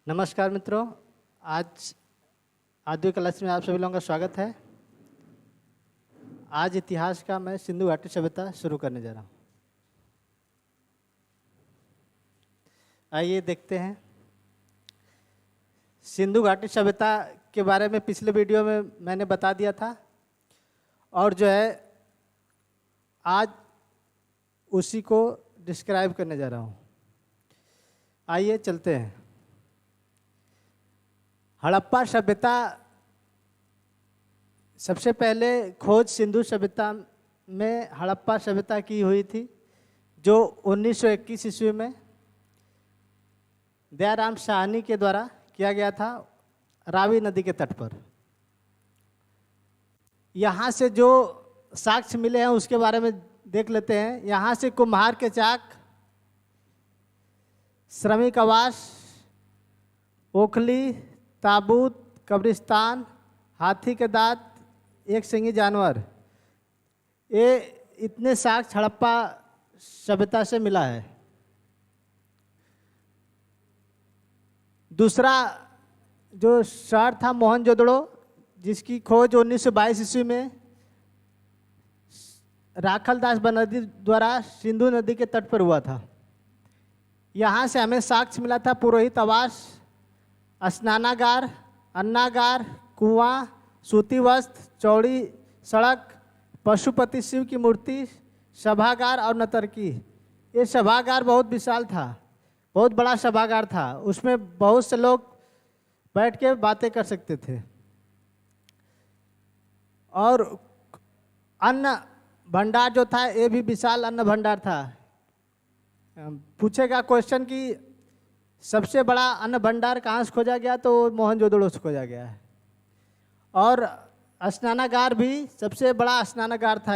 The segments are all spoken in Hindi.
नमस्कार मित्रों, आज आद्य क्लास में आप सभी लोगों का स्वागत है। आज इतिहास का मैं सिंधु घाटी सभ्यता शुरू करने जा रहा हूँ। आइए देखते हैं। सिंधु घाटी सभ्यता के बारे में पिछले वीडियो में मैंने बता दिया था और जो है आज उसी को डिस्क्राइब करने जा रहा हूँ। आइए चलते हैं। हड़प्पा सभ्यता, सबसे पहले खोज सिंधु सभ्यता में हड़प्पा सभ्यता की हुई थी, जो 1921 ईस्वी में दयाराम साहनी के द्वारा किया गया था, रावी नदी के तट पर। यहाँ से जो साक्ष्य मिले हैं उसके बारे में देख लेते हैं। यहाँ से कुम्हार के चाक, श्रमिक आवास, ओखली, ताबूत, कब्रिस्तान, हाथी के दांत, एक सिंगी जानवर, ये इतने साक्ष्य हड़प्पा सभ्यता से मिला है। दूसरा जो शहर था मोहनजोदड़ो, जिसकी खोज 1922 ईस्वी में राखलदास बनर्जी द्वारा सिंधु नदी के तट पर हुआ था। यहाँ से हमें साक्ष्य मिला था पुरोहित आवास, स्नानागार, अन्नागार, कुआं, सूती वस्त्र, चौड़ी सड़क, पशुपति शिव की मूर्ति, सभागार और नतर्की। ये सभागार बहुत विशाल था, बहुत बड़ा सभागार था। उसमें बहुत से लोग बैठ के बातें कर सकते थे। और अन्न भंडार जो था, ये भी विशाल अन्न भंडार था। पूछेगा क्वेश्चन कि सबसे बड़ा अन्न भंडार कहाँ से खोजा गया, तो मोहनजोदड़ो से खोजा गया है। और स्नानागार भी सबसे बड़ा स्नानागार था।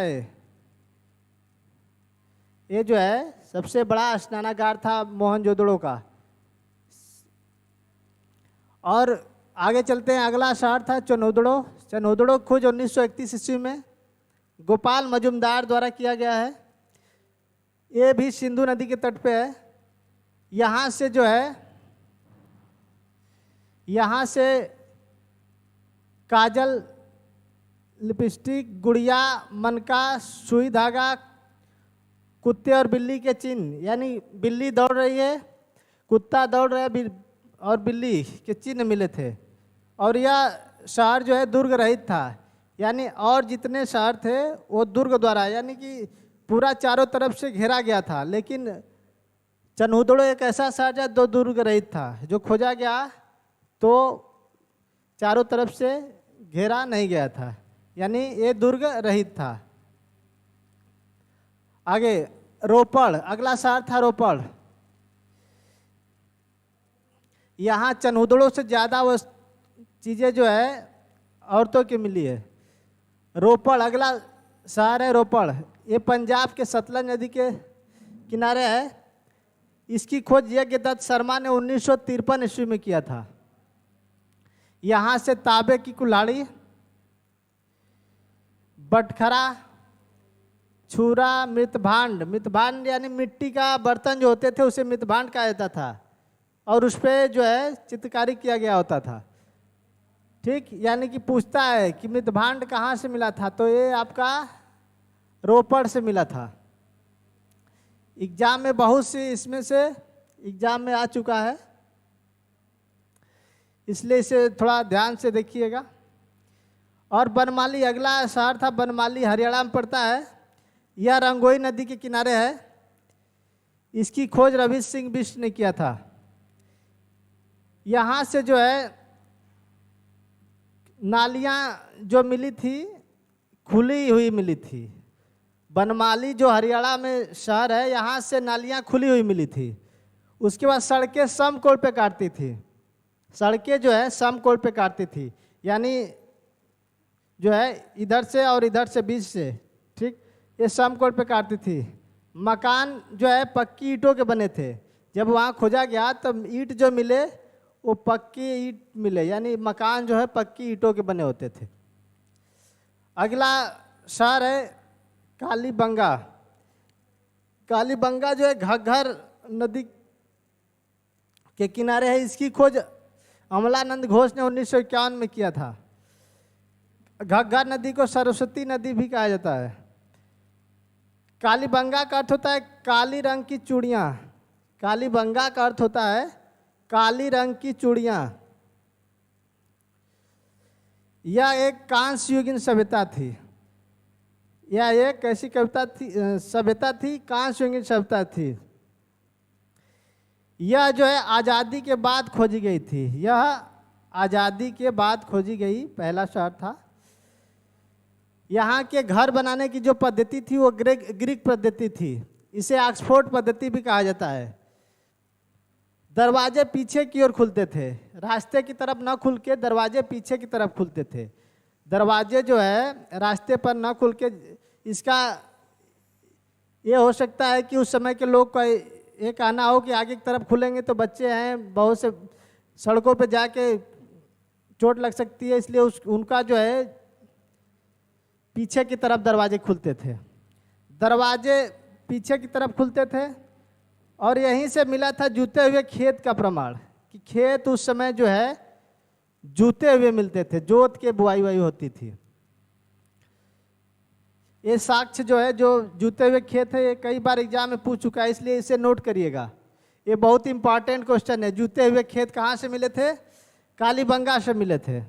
ये जो है सबसे बड़ा स्नानागार था मोहनजोदड़ो का। और आगे चलते हैं। अगला शहर था चनोदड़ो। चनोदड़ो खोज 1931 ईस्वी में गोपाल मजुमदार द्वारा किया गया है। ये भी सिंधु नदी के तट पे है। यहाँ से जो है, यहाँ से काजल, लिपस्टिक, गुड़िया, मनका, सुई धागा, कुत्ते और बिल्ली के चिन्ह, यानी बिल्ली दौड़ रही है, कुत्ता दौड़ रहा है और बिल्ली के चिन्ह मिले थे। और यह शहर जो है दुर्ग रहित था, यानी और जितने शहर थे वो दुर्ग द्वारा, यानी कि पूरा चारों तरफ से घेरा गया था। लेकिन चनोदड़ो एक ऐसा शहर है जो दुर्ग रहित था, जो खोजा गया तो चारों तरफ से घेरा नहीं गया था, यानी ये दुर्ग रहित था। आगे रोपड़, अगला शहर था रोपड़। यहाँ चनोदड़ो से ज़्यादा वो चीज़ें जो है औरतों की मिली है। रोपड़ अगला शहर है। रोपड़ ये पंजाब के सतलज नदी के किनारे है। इसकी खोज यज्ञदत्त शर्मा ने 1953 ईस्वी में किया था। यहाँ से तांबे की कुल्हाड़ी, बटखरा, छुरा, मृतभांड यानी मिट्टी का बर्तन जो होते थे उसे मृतभांड कहा जाता था, और उस पर जो है चित्रकारी किया गया होता था। ठीक, यानी कि पूछता है कि मृतभांड कहाँ से मिला था, तो ये आपका रोपड़ से मिला था। एग्जाम में बहुत सी इसमें से एग्जाम में आ चुका है, इसलिए इसे थोड़ा ध्यान से देखिएगा। और बनमाली अगला शहर था। बनमाली हरियाणा में पड़ता है। यह रंगोई नदी के किनारे है। इसकी खोज रवि सिंह बिष्ट ने किया था। यहाँ से जो है नालियाँ जो मिली थी, खुली हुई मिली थी। बनमाली जो हरियाणा में शहर है, यहाँ से नालियाँ खुली हुई मिली थी। उसके बाद सड़कें समकोण पे काटती थी। सड़कें जो है समकोण पे काटती थी, यानी जो है इधर से और इधर से बीच से, ठीक, ये समकोण पे काटती थी। मकान जो है पक्की ईंटों के बने थे। जब वहाँ खोजा गया तो ईंट जो मिले वो पक्की ईंट मिले, यानी मकान जो है पक्की ईंटों के बने होते थे। अगला शहर है कालीबंगा। कालीबंगा जो है घग्घर नदी के किनारे है। इसकी खोज अमलानंद घोष ने 1951 में किया था। घग्गर नदी को सरस्वती नदी भी कहा जाता है। कालीबंगा का अर्थ होता है काली रंग की चूड़ियाँ। कालीबंगा का अर्थ होता है काली रंग की चूड़ियाँ। यह एक कांस्य युगीन सभ्यता थी। यह एक कैसी कविता थी, सभ्यता थी, कांस्य युगीन सभ्यता थी। यह जो है आज़ादी के बाद खोजी गई थी। यह आज़ादी के बाद खोजी गई पहला शहर था। यहाँ के घर बनाने की जो पद्धति थी वो ग्रीक पद्धति थी। इसे ऑक्सफोर्ड पद्धति भी कहा जाता है। दरवाजे पीछे की ओर खुलते थे, रास्ते की तरफ न खुल के दरवाजे पीछे की तरफ खुलते थे। दरवाजे जो है रास्ते पर न खुल के, इसका ये हो सकता है कि उस समय के लोग का ये कहना हो कि आगे की तरफ खुलेंगे तो बच्चे हैं, बहुत से सड़कों पे जाके चोट लग सकती है, इसलिए उनका जो है पीछे की तरफ दरवाजे खुलते थे। दरवाजे पीछे की तरफ खुलते थे और यहीं से मिला था जूते हुए खेत का प्रमाण कि खेत उस समय जो है जूते हुए मिलते थे, जोत के बुआई वुआई होती थी। ये साक्ष्य जो है, जो जूते हुए खेत है, ये कई बार एग्जाम में पूछ चुका है, इसलिए इसे नोट करिएगा। ये बहुत इंपॉर्टेंट क्वेश्चन है। जूते हुए खेत कहाँ से मिले थे? कालीबंगा से मिले थे।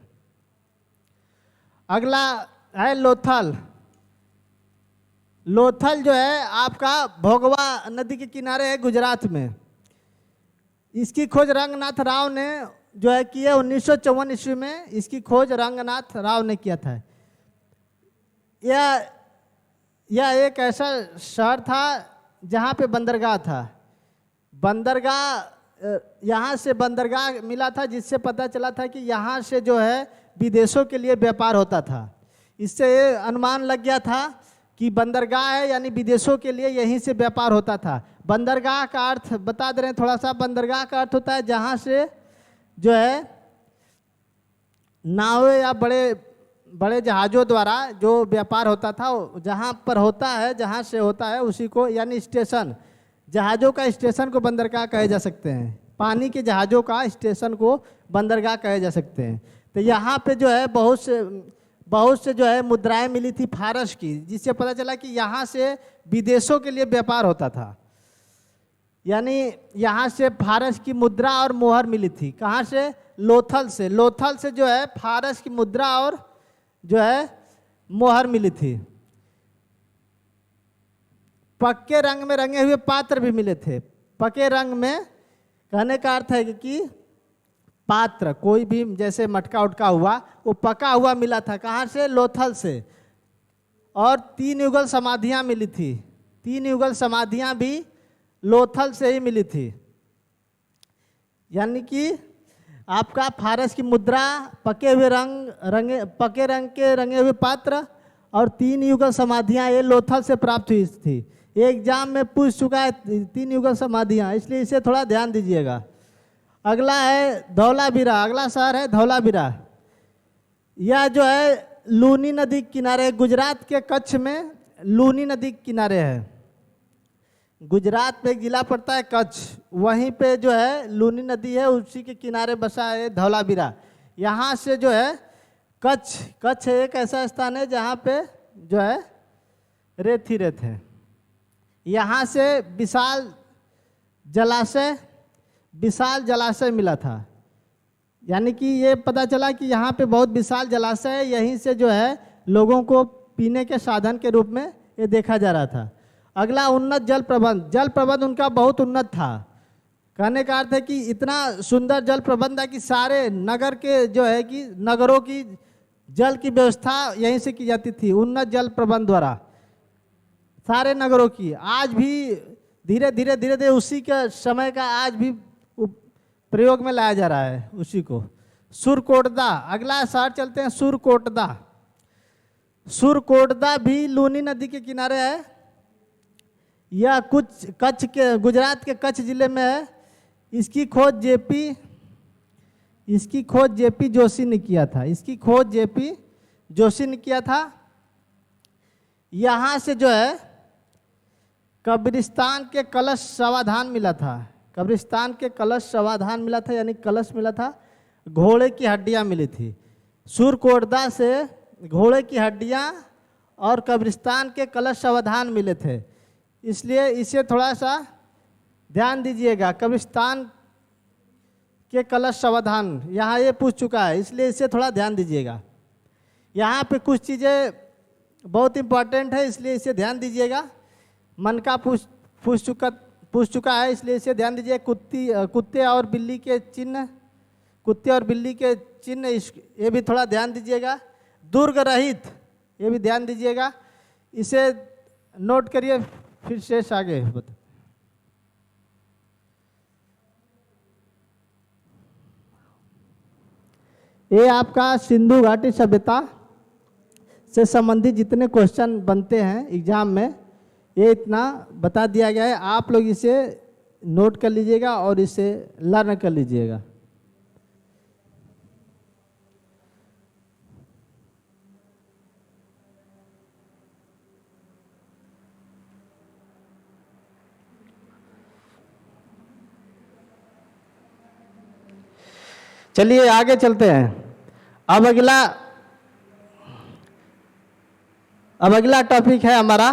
अगला है लोथल। लोथल जो है आपका भोगवा नदी के किनारे है गुजरात में। इसकी खोज रंगनाथ राव ने जो है की है 1954 ईस्वी में। इसकी खोज रंगनाथ राव ने किया था। यह एक ऐसा शहर था जहाँ पे बंदरगाह था। बंदरगाह, यहाँ से बंदरगाह मिला था, जिससे पता चला था कि यहाँ से जो है विदेशों के लिए व्यापार होता था। इससे ये अनुमान लग गया था कि बंदरगाह है यानी विदेशों के लिए यहीं से व्यापार होता था। बंदरगाह का अर्थ बता दे रहे हैं थोड़ा सा। बंदरगाह का अर्थ होता है जहाँ से जो है नावें या बड़े बड़े जहाज़ों द्वारा जो व्यापार होता था, जहाँ पर होता है, जहाँ से होता है उसी को, यानी स्टेशन, जहाज़ों का स्टेशन को बंदरगाह कहे जा सकते हैं। पानी के जहाज़ों का स्टेशन को बंदरगाह कहे जा सकते हैं। तो यहाँ पे जो है बहुत से जो है मुद्राएं मिली थी फारस की, जिससे पता चला कि यहाँ से विदेशों के लिए व्यापार होता था। यानी यहाँ से फारस की मुद्रा और मोहर मिली थी। कहाँ से? लोथल से। लोथल से जो है फारस की मुद्रा और जो है मोहर मिली थी। पक्के रंग में रंगे हुए पात्र भी मिले थे। पक्के रंग में कहने का अर्थ है कि पात्र, कोई भी जैसे मटका उटका हुआ, वो पका हुआ मिला था। कहाँ से? लोथल से। और 3 युगल समाधियाँ मिली थी। 3 युगल समाधियाँ भी लोथल से ही मिली थी। यानी कि आपका फारस की मुद्रा, पके रंग के रंगे हुए पात्र और 3 युगल समाधियाँ ये लोथल से प्राप्त हुई थी। ये एग्जाम में पूछ चुका है 3 युगल समाधियाँ, इसलिए इसे थोड़ा ध्यान दीजिएगा। अगला है धौलावीरा। अगला शहर है धौलावीरा। यह जो है लूनी नदी किनारे, गुजरात के कच्छ में लूनी नदी किनारे है। गुजरात में एक जिला पड़ता है कच्छ, वहीं पे जो है लूनी नदी है, उसी के किनारे बसा है धौलावीरा। यहाँ से जो है कच्छ एक ऐसा स्थान है जहाँ पे जो है रेत ही रेत है। यहाँ से विशाल जलाशय मिला था। यानी कि ये पता चला कि यहाँ पे बहुत विशाल जलाशय है, यहीं से जो है लोगों को पीने के साधन के रूप में ये देखा जा रहा था। अगला उन्नत जल प्रबंध उनका बहुत उन्नत था। कहने का अर्थ है कि इतना सुंदर जल प्रबंध है कि सारे नगर के जो है कि नगरों की जल की व्यवस्था यहीं से की जाती थी, उन्नत जल प्रबंध द्वारा सारे नगरों की। आज भी धीरे धीरे उसी के समय का आज भी प्रयोग में लाया जा रहा है उसी को। सुरकोटदा। अगला शहर चलते हैं सुरकोटदा। सुरकोटदा भी लूनी नदी के किनारे है। यह गुजरात के कच्छ जिले में है। इसकी खोज जेपी जोशी ने किया था। यहाँ से जो है कब्रिस्तान के कलश समाधान मिला था। यानी कलश मिला था। घोड़े की हड्डियां मिली थी। सूरकोटदा से घोड़े की हड्डियां और कब्रिस्तान के कलश अवधान मिले थे, इसलिए इसे थोड़ा सा ध्यान दीजिएगा। कब्रिस्तान के कलश अवधान यहाँ ये पूछ चुका है, इसलिए इसे थोड़ा ध्यान दीजिएगा। यहाँ पे कुछ चीज़ें बहुत इंपॉर्टेंट है, इसलिए इसे ध्यान दीजिएगा। मन का पूछ चुका है, इसलिए इसे ध्यान दीजिए। कुत्ते और बिल्ली के चिन्ह, कुत्ते और बिल्ली के चिन्ह, ये भी थोड़ा ध्यान दीजिएगा। दुर्ग रहित, ये भी ध्यान दीजिएगा। इसे नोट करिए, फिर शेष आगे बता। ये आपका सिंधु घाटी सभ्यता से संबंधित जितने क्वेश्चन बनते हैं एग्जाम में, ये इतना बता दिया गया है। आप लोग इसे नोट कर लीजिएगा और इसे लर्न कर लीजिएगा। चलिए आगे चलते हैं। अब अगला टॉपिक है हमारा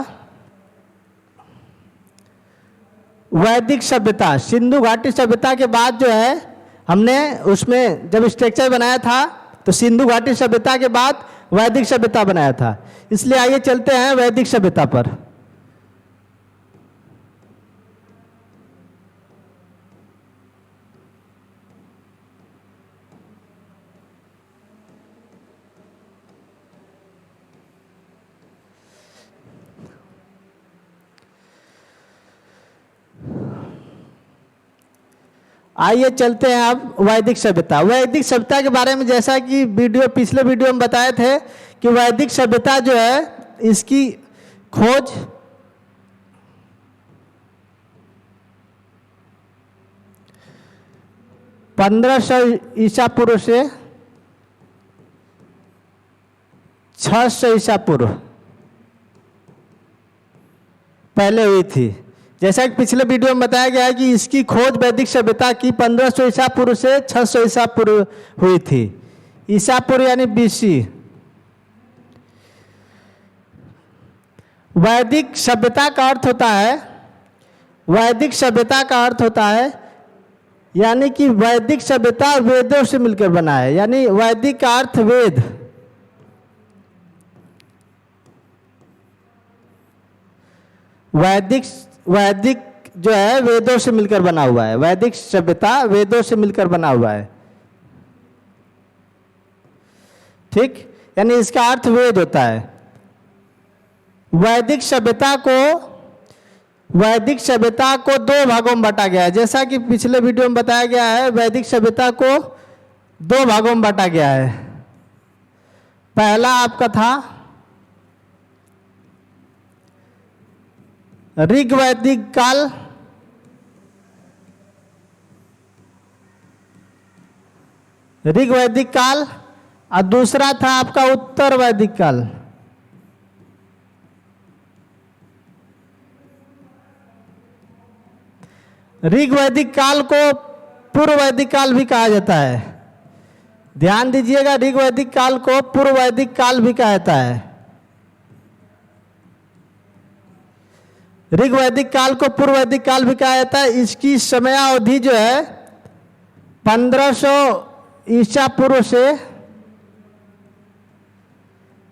वैदिक सभ्यता। सिंधु घाटी सभ्यता के बाद जो है, हमने उसमें जब स्ट्रक्चर बनाया था तो सिंधु घाटी सभ्यता के बाद वैदिक सभ्यता बनाया था, इसलिए आइए चलते हैं वैदिक सभ्यता पर। आइए चलते हैं अब वैदिक सभ्यता। वैदिक सभ्यता के बारे में जैसा कि पिछले वीडियो में बताए थे कि वैदिक सभ्यता जो है, इसकी खोज (1500 ईसा पूर्व से 600 ईसा पूर्व पहले हुई थी। जैसा कि पिछले वीडियो में बताया गया है कि इसकी खोज वैदिक सभ्यता की 1500 ईसा पूर्व से 600 ईसा पूर्व हुई थी। ईसा पूर्व यानी BC। वैदिक सभ्यता का अर्थ होता है, वैदिक सभ्यता का अर्थ होता है यानी कि वैदिक सभ्यता वेदों से मिलकर बना है, यानी वैदिक का अर्थ वेद। वैदिक जो है वेदों से मिलकर बना हुआ है। वैदिक सभ्यता वेदों से मिलकर बना हुआ है, ठीक, यानी इसका अर्थ वेद होता है। वैदिक सभ्यता को 2 भागों में बांटा गया है। जैसा कि पिछले वीडियो में बताया गया है, वैदिक सभ्यता को 2 भागों में बांटा गया है। पहला आपका था ऋग्वैदिक काल, और दूसरा था आपका उत्तर वैदिक काल। ऋग्वैदिक काल को पूर्व वैदिक काल भी कहा जाता है। ध्यान दीजिएगा, ऋग्वैदिक काल को पूर्व वैदिक काल भी कहा जाता है। ऋग्वैदिक काल को पूर्व वैदिक काल भी कहा जाता है। इसकी समयावधि जो है 1500 ईसा पूर्व से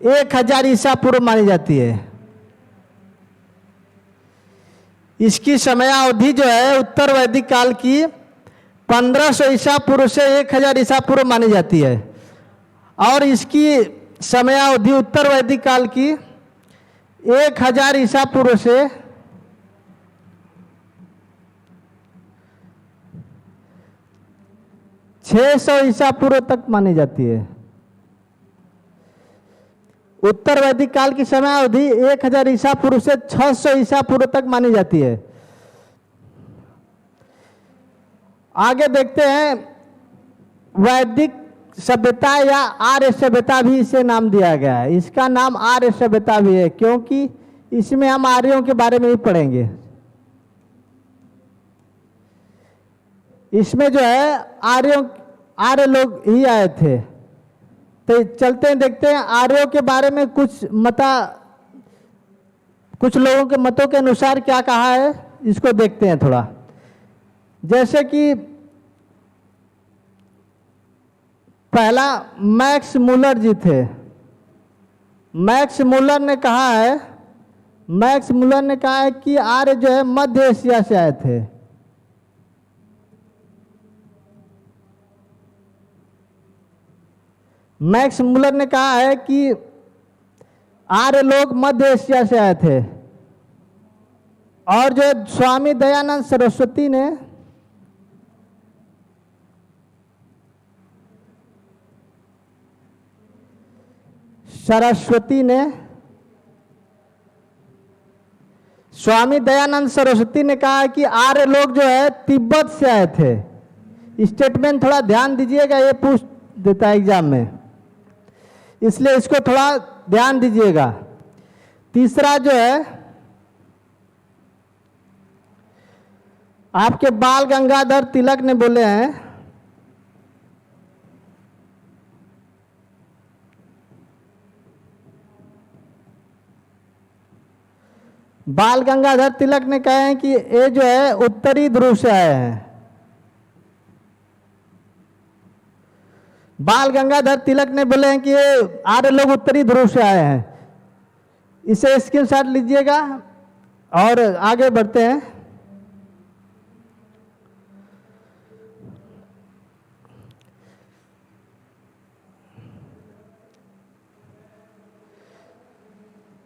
1000 ईसा पूर्व मानी जाती है। इसकी समयावधि जो है उत्तर वैदिक काल की 1500 ईसा पूर्व से 1000 ईसा पूर्व मानी जाती है, और इसकी समयावधि उत्तर वैदिक काल की 1000 ईसा पूर्व से 600 ईसा पूर्व तक मानी जाती है। उत्तर वैदिक काल की समयावधि 1000 ईसा पूर्व से 600 ईसा पूर्व तक मानी जाती है। आगे देखते हैं, वैदिक सभ्यता या आर्य सभ्यता भी इसे नाम दिया गया है। इसका नाम आर्य सभ्यता भी है क्योंकि इसमें हम आर्यों के बारे में ही पढ़ेंगे। इसमें जो है आर्य लोग ही आए थे। तो चलते हैं, देखते हैं आर्यों के बारे में कुछ लोगों के मतों के अनुसार क्या कहा है, इसको देखते हैं थोड़ा। जैसे कि पहला मैक्स मुलर जी थे। मैक्स मुलर ने कहा है कि आर्य जो है मध्य एशिया से आए थे। मैक्स मुलर ने कहा है कि आर्य लोग मध्य एशिया से आए थे। और जो स्वामी दयानंद सरस्वती ने स्वामी दयानंद सरस्वती ने कहा है कि आर्य लोग जो है तिब्बत से आए थे। स्टेटमेंट थोड़ा ध्यान दीजिएगा, ये पूछ देता है एग्जाम में, इसलिए इसको थोड़ा ध्यान दीजिएगा। तीसरा जो है आपके बाल गंगाधर तिलक ने बोले हैं, बाल गंगाधर तिलक ने कहे हैं कि ये जो है उत्तरी ध्रुव से आए हैं। बाल गंगाधर तिलक ने बोले हैं कि ये आर्य लोग उत्तरी ध्रुव से आए हैं। इसे स्क्रीनशॉट लीजिएगा और आगे बढ़ते हैं।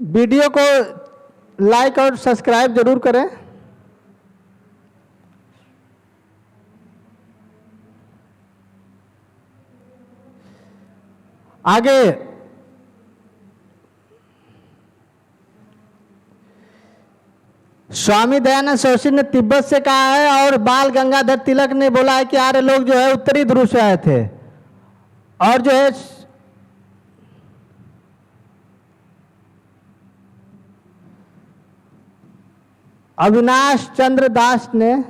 वीडियो को लाइक और सब्सक्राइब जरूर करें। आगे स्वामी दयानंद सरस्वती ने तिब्बत से कहा है और बाल गंगाधर तिलक ने बोला है कि आर्य लोग जो है उत्तरी ध्रुव से आए थे। और जो है अविनाश चंद्र दास ने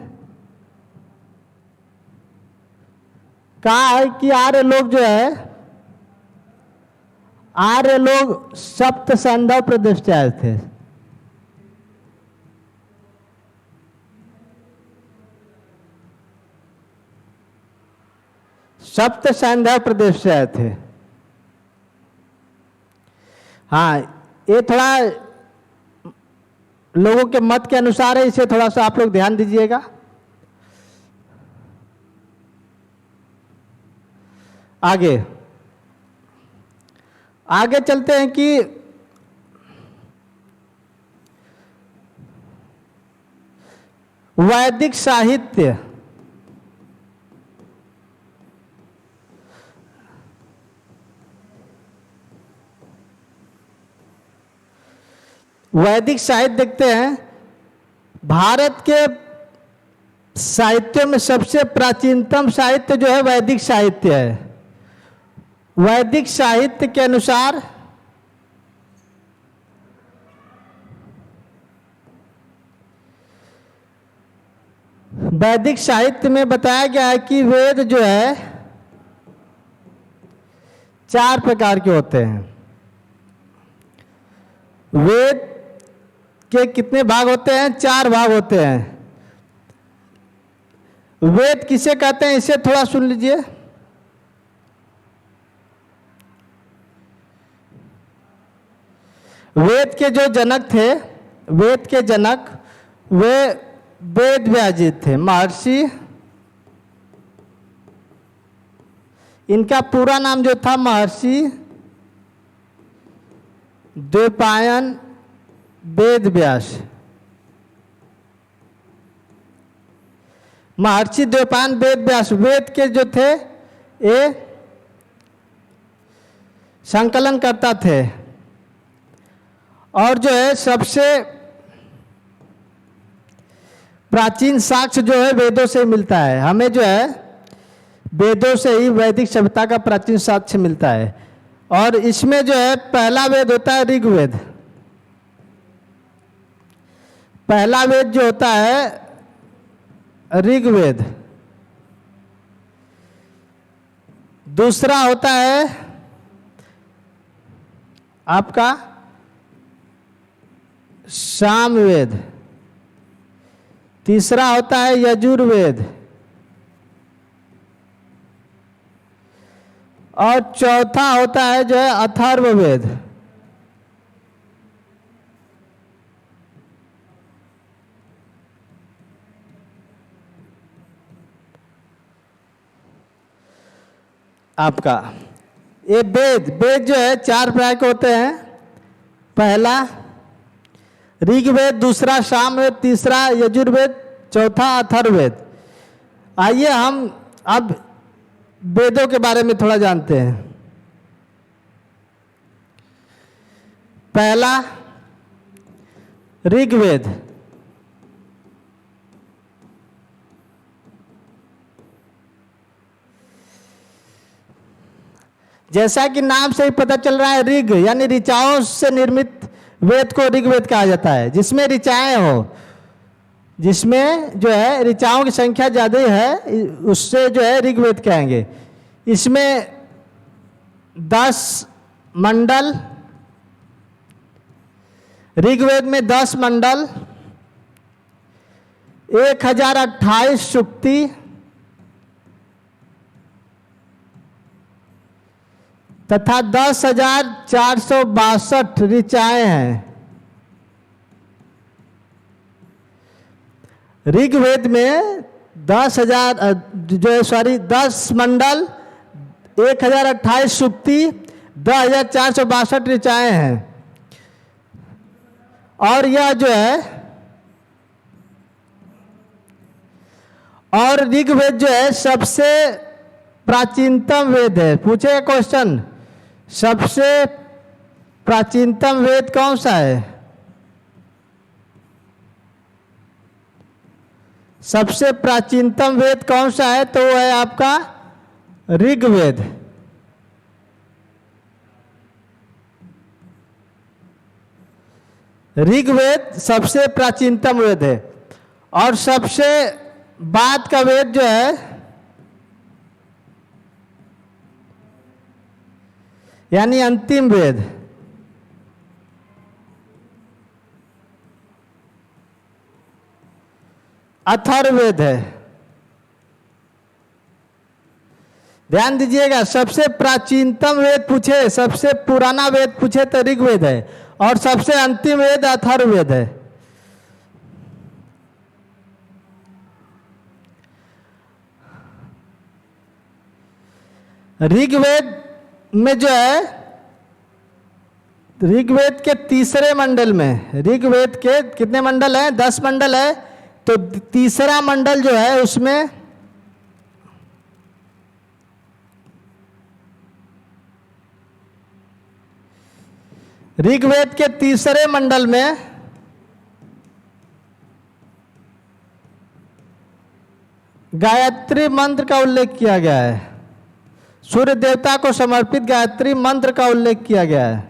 कहा है कि आर्य लोग सप्त सैंधव प्रदेश से आए थे। सप्त सैंधव प्रदेश से आए थे। हाँ, ये थोड़ा लोगों के मत के अनुसार है, इसे थोड़ा सा आप लोग ध्यान दीजिएगा। आगे चलते हैं कि वैदिक साहित्य। वैदिक साहित्य देखते हैं। भारत के साहित्य में सबसे प्राचीनतम साहित्य जो है वैदिक साहित्य है। वैदिक साहित्य के अनुसार वैदिक साहित्य में बताया गया है कि वेद जो है 4 प्रकार के होते हैं। वेद के कितने भाग होते हैं? 4 भाग होते हैं। वेद किसे कहते हैं, इसे थोड़ा सुन लीजिए। वेद के जो जनक थे, वेद के जनक वे वेद व्यास जी थे, महर्षि। इनका पूरा नाम जो था महर्षि द्वैपायन वेद व्यास। महर्षि द्वैपायन वेद व्यास वेद के जो थे ये संकलन करता थे। और जो है सबसे प्राचीन साक्ष्य जो है वेदों से मिलता है। हमें जो है वेदों से ही वैदिक सभ्यता का प्राचीन साक्ष्य मिलता है। और इसमें जो है पहला वेद होता है ऋग्वेद। पहला वेद जो होता है ऋग्वेद। दूसरा होता है आपका सामवेद, तीसरा होता है यजुर्वेद, और चौथा होता है जो है अथर्ववेद। आपका ये वेद जो है 4 प्रकार के होते हैं। पहला ऋग्वेद, दूसरा सामवेद, तीसरा यजुर्वेद, चौथा अथर्ववेद। आइए हम अब वेदों के बारे में थोड़ा जानते हैं। पहला ऋग्वेद। जैसा कि नाम से ही पता चल रहा है, ऋग यानी ऋचाओं से निर्मित वेद को ऋग्वेद कहा जाता है, जिसमें ऋचाएं हो, जिसमें जो है ऋचाओं की संख्या ज्यादा है, उससे जो है ऋग्वेद कहेंगे। इसमें 10 मंडल, ऋग्वेद में 10 मंडल, 1028 सूक्ति, तथा 10,462 ऋचाएं हैं। ऋग्वेद में 10 मंडल, 1028 सूक्ति, 10,462 ऋचाएं हैं। और यह जो है, और ऋग्वेद जो है सबसे प्राचीनतम वेद है। पूछे क्वेश्चन, सबसे प्राचीनतम वेद कौन सा है? सबसे प्राचीनतम वेद कौन सा है? तो वो है आपका ऋग्वेद। ऋग्वेद सबसे प्राचीनतम वेद है। और सबसे बाद का वेद जो है, यानी अंतिम वेद, अथर्ववेद है। ध्यान दीजिएगा, सबसे प्राचीनतम वेद पूछे, सबसे पुराना वेद पूछे तो ऋग्वेद है, और सबसे अंतिम वेद अथर्ववेद है। ऋग्वेद में जो है, ऋग्वेद के तीसरे मंडल में, ऋग्वेद के कितने मंडल हैं? 10 मंडल है। तो तीसरा मंडल जो है उसमें ऋग्वेद के तीसरे मंडल में गायत्री मंत्र का उल्लेख किया गया है। सूर्य देवता को समर्पित गायत्री मंत्र का उल्लेख किया गया है।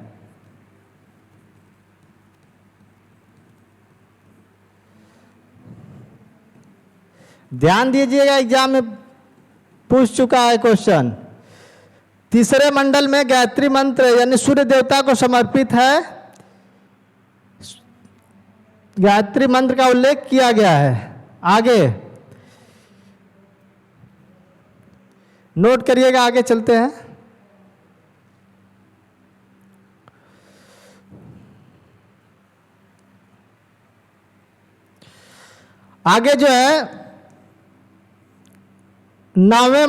ध्यान दीजिएगा, एग्जाम में पूछ चुका है क्वेश्चन। तीसरे मंडल में गायत्री मंत्र यानी सूर्य देवता को समर्पित है, गायत्री मंत्र का उल्लेख किया गया है। आगे नोट करिएगा, आगे चलते हैं। आगे जो है 9वें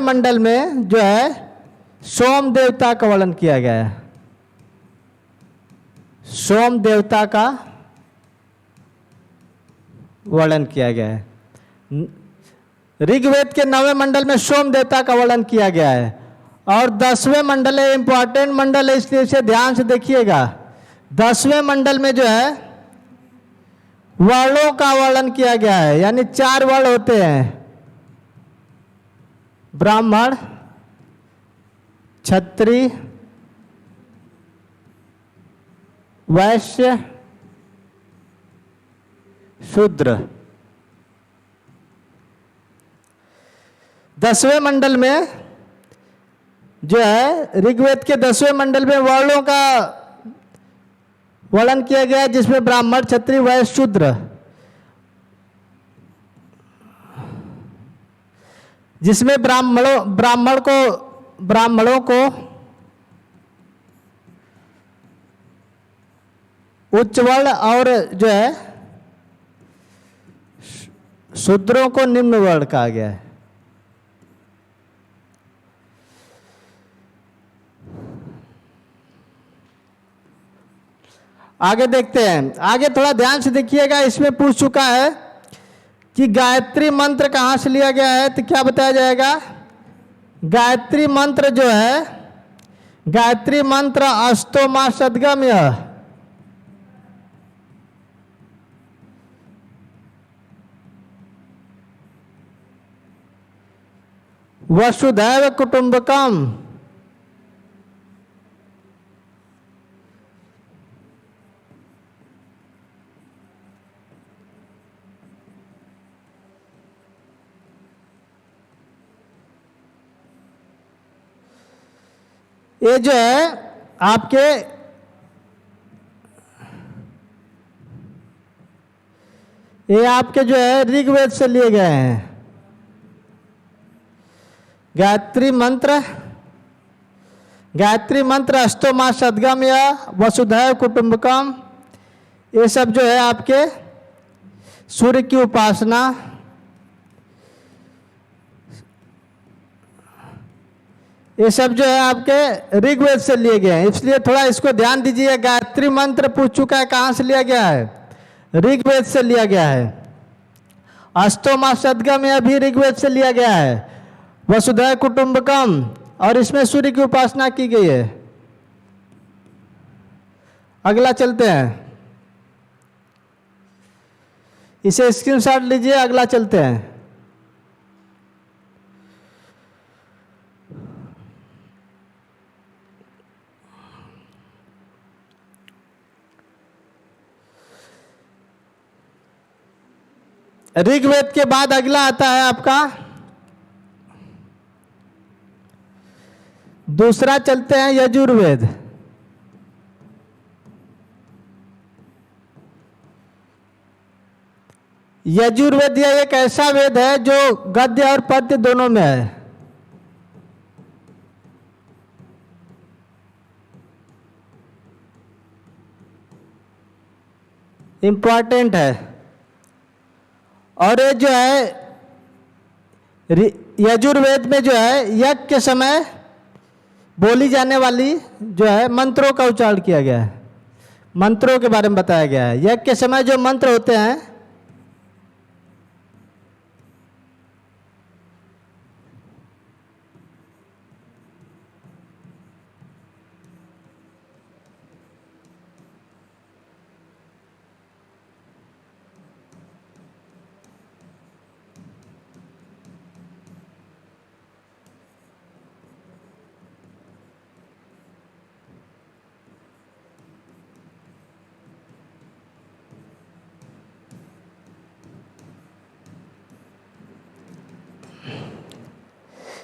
मंडल में जो है सोम देवता का वर्णन किया गया है। सोम देवता का वर्णन किया गया है। ऋग्वेद के 9वें मंडल में सोम देवता का वर्णन किया गया है। और 10वें मंडल है, इंपॉर्टेंट मंडल है, इसलिए इसे ध्यान से देखिएगा। 10वें मंडल में जो है वर्णों का वर्णन किया गया है, यानी 4 वर्ण होते हैं: ब्राह्मण, क्षत्रिय, वैश्य, शूद्र। 10वें मंडल में जो है ऋग्वेद के 10वें मंडल में वर्णों का वर्णन किया गया है, जिसमें ब्राह्मण, क्षत्रिय, वैश्य, शूद्र, जिसमें ब्राह्मणों को उच्च वर्ण और जो है शूद्रों को निम्न वर्ण कहा गया है। आगे देखते हैं, आगे थोड़ा ध्यान से देखिएगा। इसमें पूछ चुका है कि गायत्री मंत्र कहाँ से लिया गया है, तो क्या बताया जाएगा? गायत्री मंत्र जो है, गायत्री मंत्र अष्टोमा सद्गम्य, वसुधैव कुटुंबकम, ये जो है आपके जो है ऋग्वेद से लिए गए हैं। गायत्री मंत्र अष्टोमा सद्गम्य, वसुधैव कुटुंबकम, ये सब जो है आपके सूर्य की उपासना, ये सब जो है आपके ऋग्वेद से लिए गए हैं। इसलिए थोड़ा इसको ध्यान दीजिए। गायत्री मंत्र पूछ चुका है कहाँ से लिया गया है, ऋग्वेद से लिया गया है। अष्टोमा सद्गम्य भी ऋग्वेद से लिया गया है। वसुधैव कुटुंबकम, और इसमें सूर्य की उपासना की गई है। अगला चलते हैं, इसे स्क्रीनशॉट लीजिए। अगला चलते हैं। ऋग्वेद के बाद अगला आता है आपका दूसरा, चलते हैं यजुर्वेद। यजुर्वेद यह एक ऐसा वेद है जो गद्य और पद्य दोनों में है। इंपॉर्टेंट है। और ये जो है यजुर्वेद में जो है यज्ञ के समय बोली जाने वाली जो है मंत्रों का उच्चारण किया गया है। मंत्रों के बारे में बताया गया है। यज्ञ के समय जो मंत्र होते हैं,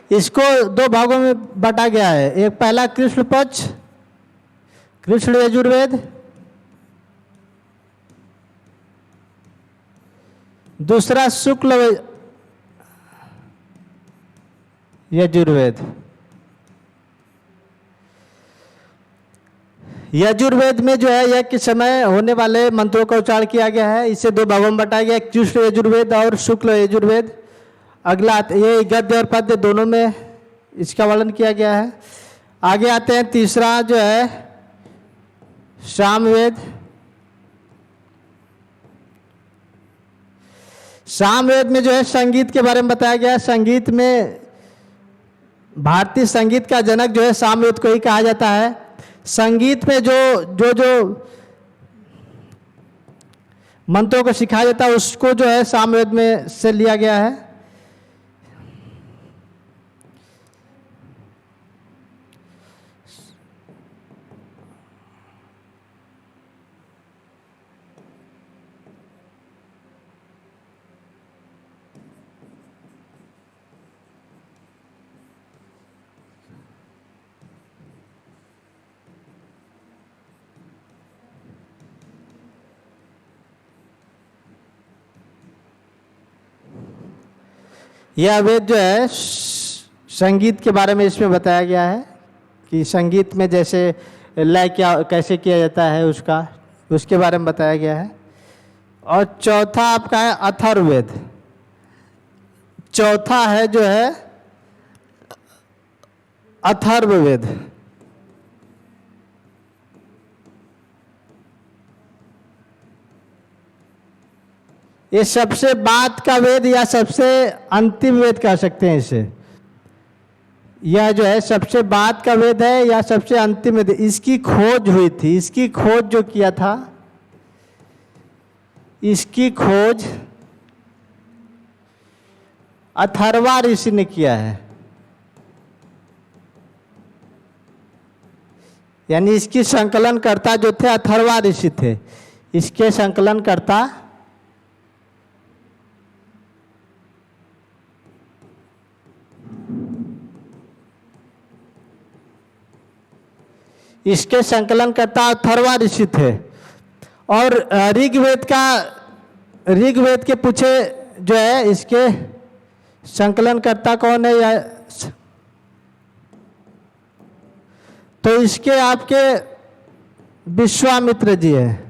इसको दो भागों में बांटा गया है। एक पहला कृष्ण पक्ष, कृष्ण यजुर्वेद, दूसरा शुक्ल यजुर्वेद। यजुर्वेद में जो है यज्ञ के समय होने वाले मंत्रों का उच्चारण किया गया है। इसे दो भागों में बांटा गया है, कृष्ण यजुर्वेद और शुक्ल यजुर्वेद। अगला ये गद्य और पद्य दोनों में इसका वर्णन किया गया है। आगे आते हैं तीसरा जो है सामवेद। सामवेद में जो है संगीत के बारे में बताया गया है। संगीत में भारतीय संगीत का जनक जो है सामवेद को ही कहा जाता है। संगीत में जो मंत्रों को सिखाया जाता है उसको जो है सामवेद में से लिया गया है। यह वेद जो है संगीत के बारे में इसमें बताया गया है कि संगीत में जैसे लय क्या कैसे किया जाता है उसके बारे में बताया गया है। और चौथा आपका है अथर्ववेद। चौथा है जो है अथर्ववेद। ये सबसे बाद का वेद या सबसे अंतिम वेद कह सकते हैं इसे। यह जो है सबसे बाद का वेद है या सबसे अंतिम वेद। इसकी खोज हुई थी, इसकी खोज जो किया था, इसकी खोज अथर्वा ऋषि ने किया है। यानी इसकी संकलनकर्ता जो थे अथर्वा ऋषि थे। इसके संकलनकर्ता अथर्वा ऋषि थे। और ऋग्वेद के पूछे जो है इसके संकलनकर्ता कौन है या तो इसके आपके विश्वामित्र जी है।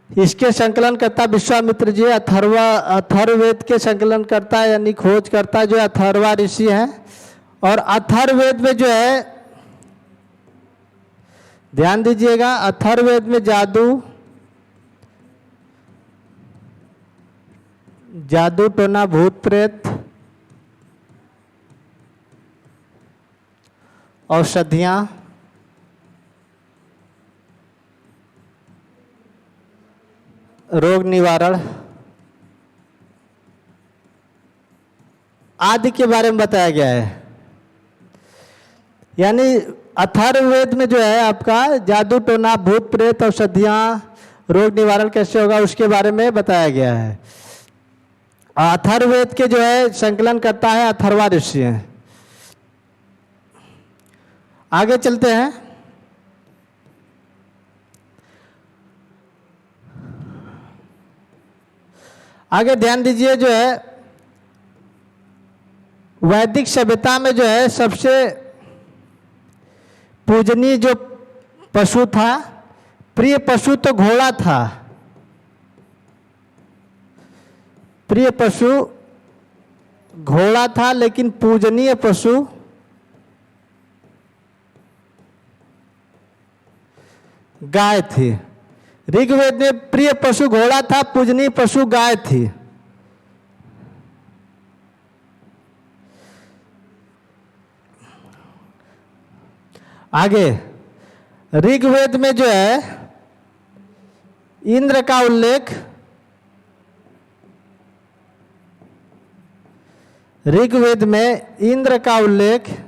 इसके संकलनकर्ता विश्वामित्र जी। अथर्ववेद के संकलनकर्ता यानी खोजकर्ता जो अथर्वा ऋषि हैं। और अथर्ववेद में जो है ध्यान दीजिएगा, अथर्ववेद में जादू टोना भूत प्रेत औषधियां रोग निवारण आदि के बारे में बताया गया है। यानी अथर्ववेद में जो है आपका जादू टोना भूत प्रेत औषधियां रोग निवारण कैसे होगा उसके बारे में बताया गया है। अथर्ववेद के जो है संकलन करता है अथर्वा ऋषि हैं। आगे चलते हैं। आगे ध्यान दीजिए, जो है वैदिक सभ्यता में जो है सबसे पूजनीय जो पशु था, प्रिय पशु तो घोड़ा था। प्रिय पशु घोड़ा था, लेकिन पूजनीय पशु गाय थी। ऋग्वेद में प्रिय पशु घोड़ा था, पूजनीय पशु गाय थी। आगे ऋग्वेद में जो है इंद्र का उल्लेख, ऋग्वेद में इंद्र का उल्लेख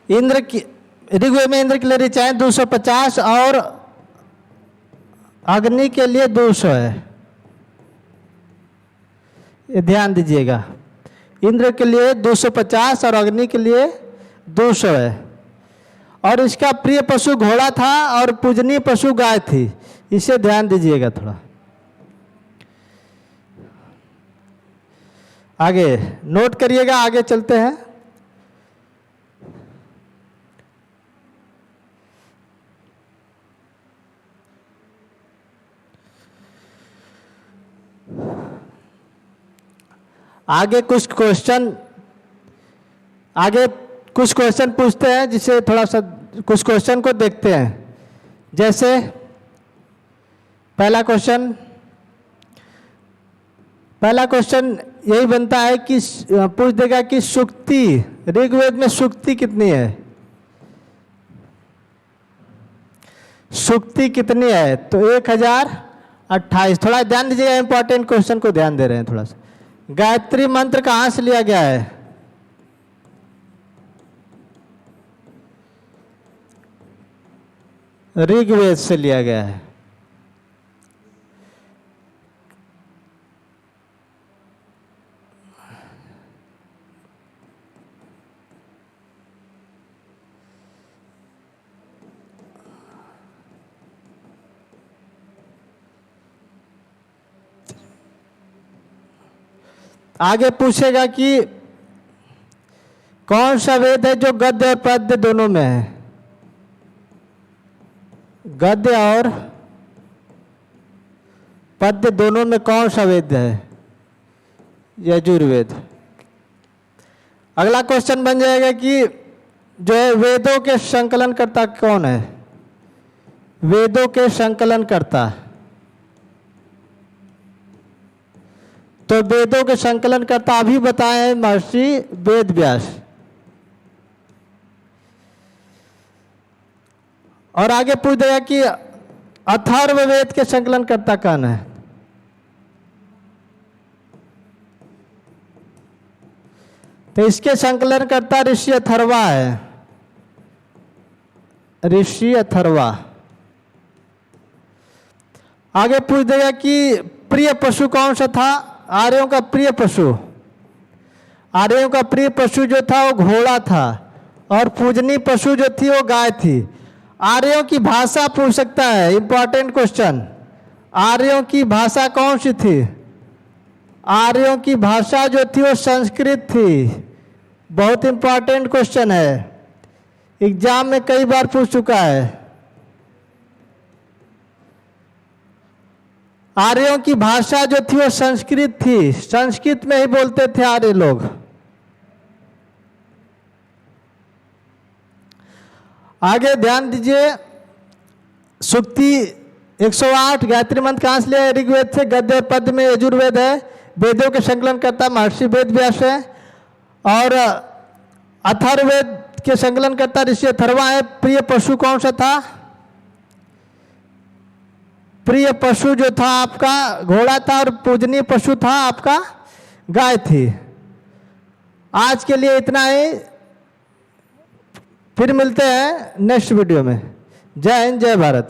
इंद्र की, ऋग्वेद में इंद्र के लिए ऋचाएं 250 और अग्नि के लिए 200 है। ये ध्यान दीजिएगा, इंद्र के लिए 250 और अग्नि के लिए 200 है। और इसका प्रिय पशु घोड़ा था और पूजनीय पशु गाय थी। इसे ध्यान दीजिएगा थोड़ा। आगे नोट करिएगा, आगे चलते हैं। आगे कुछ क्वेश्चन पूछते हैं, जिसे थोड़ा सा कुछ क्वेश्चन को देखते हैं। जैसे पहला क्वेश्चन यही बनता है कि पूछ देगा कि सुक्ति, ऋग्वेद में सुक्ति कितनी है? सुक्ति कितनी है? तो 1000 28। थोड़ा ध्यान दीजिएगा, इंपॉर्टेंट क्वेश्चन को ध्यान दे रहे हैं थोड़ा सा। गायत्री मंत्र कहाँ से लिया गया है? ऋग्वेद से लिया गया है। आगे पूछेगा कि कौन सा वेद है जो गद्य और पद्य दोनों में है? गद्य और पद्य दोनों में कौन सा वेद है? यजुर्वेद। अगला क्वेश्चन बन जाएगा कि जो है वेदों के संकलनकर्ता कौन है? वेदों के संकलनकर्ता, तो वेदों के संकलनकर्ता अभी बताए हैं महर्षि वेद व्यास। और आगे पूछ देगा कि अथर्ववेद के संकलनकर्ता कौन है? तो इसके संकलनकर्ता ऋषि अथर्वा है। ऋषि अथर्वा। आगे पूछ देगा कि प्रिय पशु कौन सा था? आर्यों का प्रिय पशु, आर्यों का प्रिय पशु जो था वो घोड़ा था, और पूजनीय पशु जो थी वो गाय थी। आर्यों की भाषा पूछ सकता है, इंपॉर्टेंट क्वेश्चन। आर्यों की भाषा कौन सी थी? आर्यों की भाषा जो थी वो संस्कृत थी। बहुत इंपॉर्टेंट क्वेश्चन है, एग्जाम में कई बार पूछ चुका है। आर्यों की भाषा जो थी वो संस्कृत थी, संस्कृत में ही बोलते थे आर्य लोग। आगे ध्यान दीजिए, सूक्ति 108 गायत्री मंत्र कहाँ से लिया है? ऋग्वेद से। गद्य और पद्य में यजुर्वेद है। वेदों के संकलनकर्ता महर्षि वेद व्यास है, और अथर्ववेद के संकलनकर्ता ऋषि अथर्वा है। प्रिय पशु कौन सा था? प्रिय पशु जो था आपका घोड़ा था, और पूजनीय पशु था आपका गाय थी। आज के लिए इतना ही, फिर मिलते हैं नेक्स्ट वीडियो में। जय हिंद, जय भारत।